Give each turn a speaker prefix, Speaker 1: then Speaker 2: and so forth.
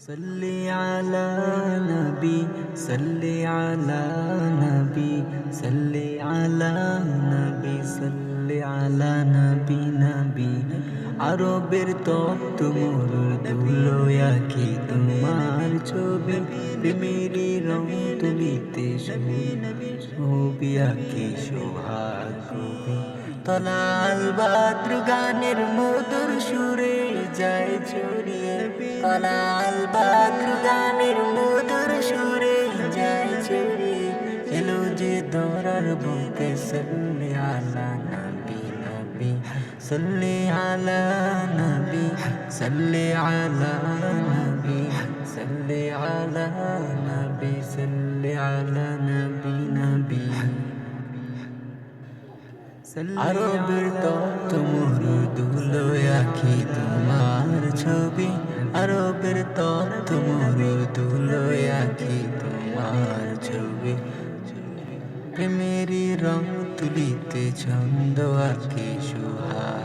Speaker 1: सल्ली अला नबी सल्ली अला नबी सल्ली अला नबी सल्ली अला नबी नबी আরবের তপ্ত মরুর ধুলোয়া কি তোমার ছবি প্রেমেরই রং তুলিতে ছবি আঁকি সোহাগ কবি তলাল বাদ্র গানের মধুর সুরে যায় ছড়িয়ে তলাল বাদ্র গানের মধুর সুরে যায় ছড়িয়ে এলো যে দরার বুকে সাল্লি আলা নবী নবী সাল্লি আলা নবী সাল্লি আলা নবী সাল্লি আলা নবী সাল্লি আলা নবী নবী আরবের তপ্ত মরুধুলো আঁকি তোমার ছবি আরবের তপ্ত মরুধুলো আঁকি তোমার ছবি প্রেমেরই রং তুলিতে ছন্দ আঁকি সুহা